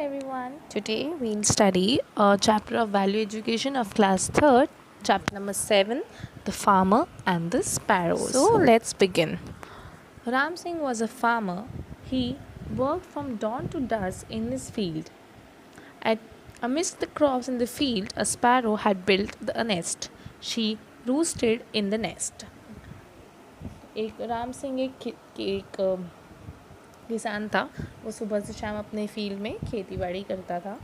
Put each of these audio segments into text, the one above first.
everyone. Today we'll study a chapter of value education of class 3rd, chapter number 7, the farmer and the sparrows. So let's begin. Ram Singh was a farmer. He worked from dawn to dusk in his field. Amidst the crops in the field, a sparrow had built a nest. She roosted in the nest. Ram Singh एक किसान था. वो सुबह से शाम अपने field में खेती बाड़ी करता था.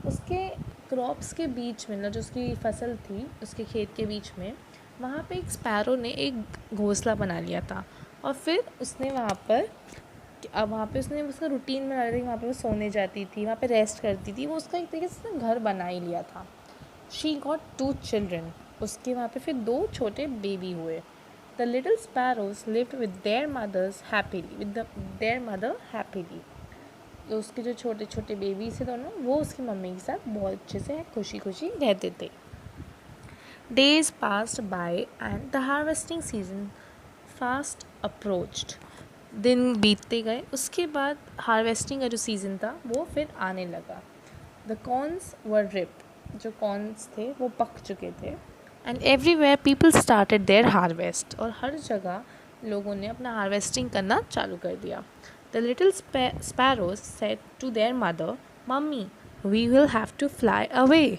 उसके क्रॉप्स के बीच में, जो उसकी फसल थी उसके खेत के बीच में, वहाँ पे एक स्पैरो ने एक घोंसला बना लिया था. और फिर उसने वहाँ पे उसने उसका रूटीन बना लिया था. वहाँ पे वो सोने जाती थी, वहाँ पे रेस्ट करती थी. वो उसका एक तरीके से घर बना ही लिया था. She got 2 children. उसके वहाँ पे फिर 2 छोटे बेबी हुए. The little sparrows lived with their mothers happily. Their mother happily. तो उसके जो छोटे छोटे बेबीज थे दोनों, वो उसकी मम्मी के साथ बहुत अच्छे से खुशी खुशी रहते थे. Days passed by and the harvesting season fast approached. दिन बीतते गए. उसके बाद हार्वेस्टिंग का जो सीज़न था वो फिर आने लगा. The corns were ripe. जो कॉर्न्स थे वो पक चुके थे. And everywhere people started their harvest. और हर जगह लोगों ने अपना हार्वेस्टिंग करना चालू कर दिया. The little sparrows said to their mother, mummy we will have to fly away.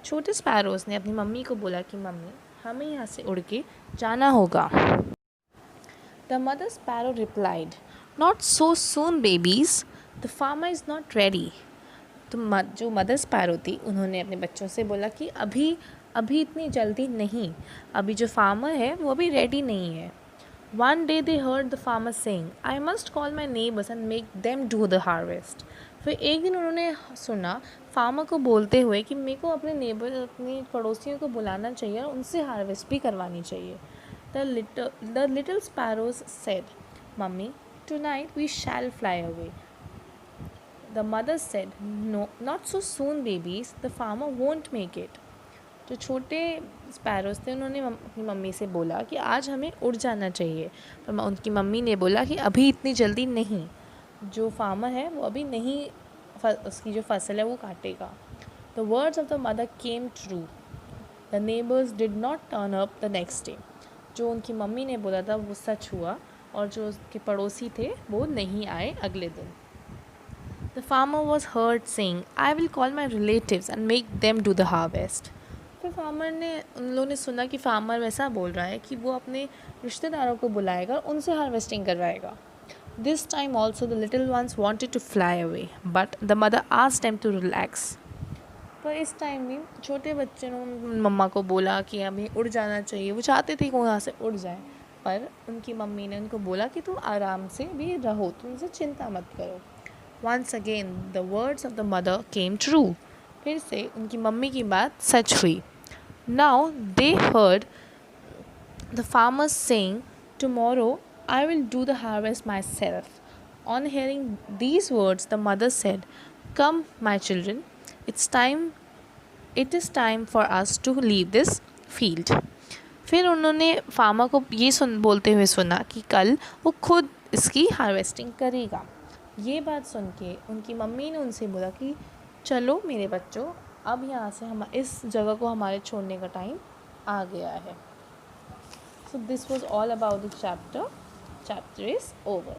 छोटे स्पैरोज ने अपनी मम्मी को बोला कि मम्मी, हमें यहाँ से उड़ के जाना होगा. The mother sparrow replied, not so soon babies, the farmer is not ready. तो जो मदर स्पैरो थी, उन्होंने अपने बच्चों से बोला कि अभी इतनी जल्दी नहीं. अभी जो फार्मर है वो अभी रेडी नहीं है. One day they heard the farmer saying, I must call my neighbours and make them do the harvest. फिर एक दिन उन्होंने सुना फार्मर को बोलते हुए कि मेरे को अपने पड़ोसियों को बुलाना चाहिए और उनसे हार्वेस्ट भी करवानी चाहिए. The little sparrows said, mummy tonight we shall fly away. The mother said, no not so soon babies, the farmer won't make it. जो छोटे स्पैरोज थे उन्होंने अपनी मम्मी से बोला कि आज हमें उड़ जाना चाहिए. पर उनकी मम्मी ने बोला कि अभी इतनी जल्दी नहीं, जो फार्मर है वो अभी नहीं उसकी जो फसल है वो काटेगा. The words of the mother came true. The neighbours did not turn up the next day. जो उनकी मम्मी ने बोला था वो सच हुआ और जो उसके पड़ोसी थे वो नहीं आए अगले दिन. The farmer was heard saying, I will call my relatives and make them do the harvest. फिर उन लोगों ने सुना कि फार्मर वैसा बोल रहा है कि वो अपने रिश्तेदारों को बुलाएगा और उनसे हार्वेस्टिंग करवाएगा. This time also the little ones wanted to fly away, but the mother asked them to relax. पर इस टाइम भी छोटे बच्चे ने मम्मा को बोला कि हमें उड़ जाना चाहिए. वो चाहते थे कि वो यहाँ से उड़ जाए, पर उनकी मम्मी ने उनको बोला कि तुम आराम से भी रहो, तुम उनसे चिंता मत करो. Once again the words of the mother came true. फिर से उनकी मम्मी की बात सच हुई. Now they heard the farmers saying, tomorrow I will do the harvest myself. On hearing these words, the mother said, come my children, it is time for us to leave this field. फिर उन्होंने farmer को ये बोलते हुए सुना कि कल वो खुद इसकी हार्वेस्टिंग करेगा. ये बात सुन के उनकी मम्मी ने उनसे बोला कि चलो मेरे बच्चों, अब यहाँ से इस जगह को हमारे छोड़ने का टाइम आ गया है. So this was all about the chapter is over.